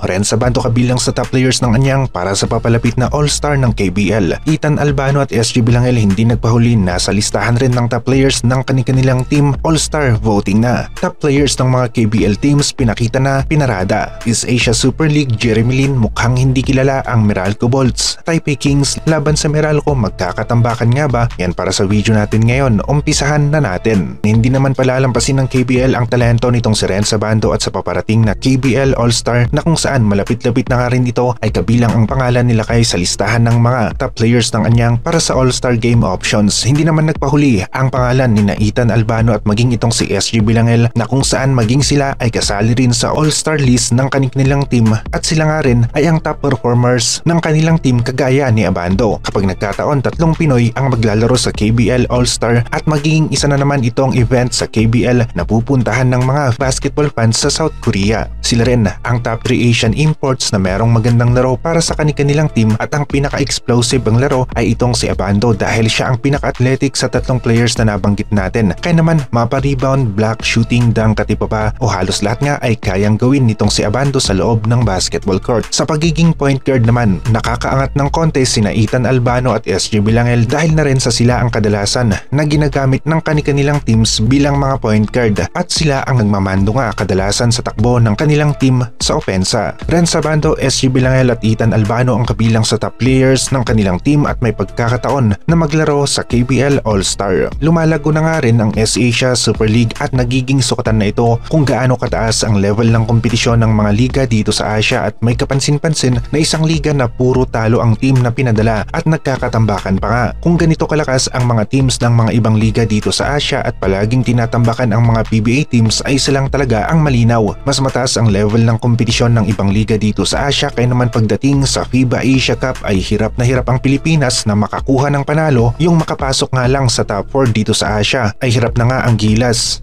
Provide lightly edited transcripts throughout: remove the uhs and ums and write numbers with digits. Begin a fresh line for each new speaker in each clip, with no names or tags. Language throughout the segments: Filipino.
Renz Abando kabilang sa top players ng anyang para sa papalapit na All-Star ng KBL. Ethan Albano at SG Bilangel hindi nagpahuli, nasa listahan rin ng top players ng kanilang team All-Star voting na. Top players ng mga KBL teams pinakita na pinarada. East Asia Super League, Jeremy Lin mukhang hindi kilala ang Meralco Bolts. Taipei Kings laban sa Meralco, magkakatambakan nga ba? Yan para sa video natin ngayon, umpisahan na natin. Hindi naman palalampasin ng KBL ang talento nitong si Renz Abando at sa paparating na KBL All-Star na kung saan malapit-lapit na nga rin ito ay kabilang ang pangalan nila kay sa listahan ng mga top players ng anyang para sa All-Star Game options. Hindi naman nagpahuli ang pangalan ni Ethan Albano at maging itong si SG Bilangel na kung saan maging sila ay kasali rin sa All-Star list ng kanilang team at sila nga rin ay ang top performers ng kanilang team kagaya ni Abando. Kapag nagkataon, 3 Pinoy ang maglalaro sa KBL All-Star at magiging isa na naman itong event sa KBL na pupuntahan ng mga basketball fans sa South Korea. Sila rin ang top 3 Asian imports na merong magandang laro para sa kanilang team at ang pinaka-explosive ang laro ay itong si Abando dahil siya ang pinaka-athletic sa 3 players na nabanggit natin. Kaya naman mapa-rebound, block, shooting, dunk at iba pa o halos lahat nga ay kayang gawin nitong si Abando sa loob ng basketball court. Sa pagiging point guard naman, nakakaangat ng konti sina Ethan Albano at SG Bilangel dahil na rin sa sila ang kadalasan na ginagamit ng kanilang teams bilang mga point guard at sila ang nagmamando nga kadalasan sa takbo ng kanilang team sa opensa. Renz Abando, SG Bilangel at Ethan Albano ang kabilang sa top players ng kanilang team at may pagkakataon na maglaro sa KBL All-Star. Lumalago na nga rin ang East Asia Super League at nagiging sukatan na ito kung gaano kataas ang level ng kompetisyon ng mga liga dito sa Asia at may kapansin-pansin na isang liga na puro talo ang team na pinadala at nagkakatambakan pa nga. Kung ganito kalakas ang mga teams ng mga ibang liga dito sa Asia at palaging tinatambakan ang mga PBA teams ay isa lang talaga ang malinaw. Mas mataas ang level ng kompetisyon ng ibang liga dito sa Asia kaya naman pagdating sa FIBA Asia Cup ay hirap na hirap ang Pilipinas na makakuha ng panalo. Yung makapasok nga lang sa top 4 dito sa Asia ay hirap na nga ang Gilas.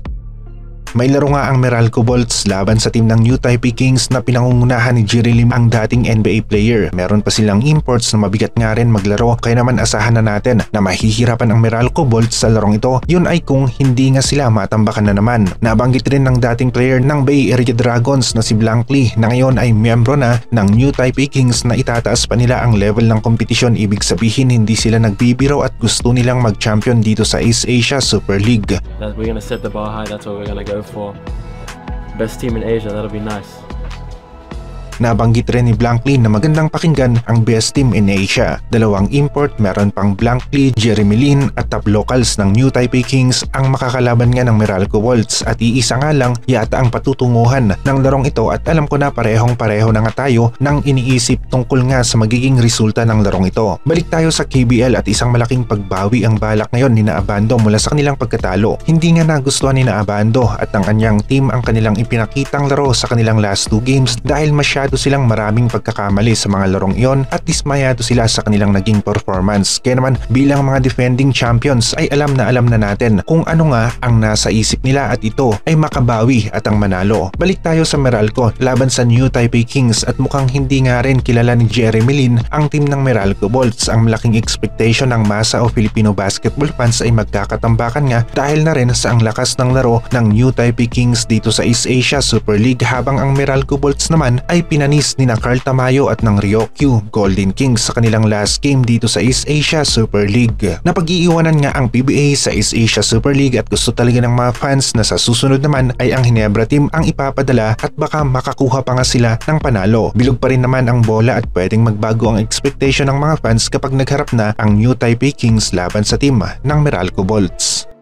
May laro nga ang Meralco Bolts laban sa team ng New Taipei Kings na pinangungunahan ni Jerry Lim, ang dating NBA player. Meron pa silang imports na mabigat nga rin maglaro kaya naman asahan na natin na mahihirapan ang Meralco Bolts sa larong ito. Yun ay kung hindi nga sila matambakan na naman. Nabanggit rin ng dating player ng Bay Area Dragons na si Blankley na ngayon ay miyembro na ng New Taipei Kings na itataas pa nila ang level ng kompetisyon. Ibig sabihin hindi sila nagbibiro at gusto nilang mag-champion dito sa East Asia Super League.
We're gonna set the bar high, that's what we're gonna go for. Best team in Asia, that'll be nice.
Nabanggit rin ni Blankley na magandang pakinggan ang best team in Asia. 2 import, meron pang Blankley, Jeremy Lin at top locals ng New Taipei Kings ang makakalaban nga ng Meralco Bolts at iisa nga lang yata ang patutunguhan ng larong ito at alam ko na parehong-pareho na nga tayo ng iniisip tungkol nga sa magiging resulta ng larong ito. Balik tayo sa KBL at isang malaking pagbawi ang balak ngayon ni Abando mula sa kanilang pagkatalo. Hindi nga nagustuhan ni Abando at ang kanyang team ang kanilang ipinakitang laro sa kanilang last 2 games dahil masyado silang maraming pagkakamali sa mga larong iyon at dismayado sila sa kanilang naging performance. Kaya naman bilang mga defending champions ay alam na natin kung ano nga ang nasa isip nila at ito ay makabawi at ang manalo. Balik tayo sa Meralco laban sa New Taipei Kings at mukhang hindi nga rin kilala ni Jeremy Lin ang team ng Meralco Bolts. Ang malaking expectation ng masa o Filipino basketball fans ay magkakatambakan nga dahil na rin sa ang lakas ng laro ng New Taipei Kings dito sa East Asia Super League habang ang Meralco Bolts naman ay pinanis ni Carl Tamayo at ng Ryokyu Golden Kings sa kanilang last game dito sa East Asia Super League. Napag-iiwanan nga ang PBA sa East Asia Super League at gusto talaga ng mga fans na sa susunod naman ay ang Ginebra team ang ipapadala at baka makakuha pa nga sila ng panalo. Bilog pa rin naman ang bola at pwedeng magbago ang expectation ng mga fans kapag nagharap na ang New Taipei Kings laban sa team ng Meralco Bolts.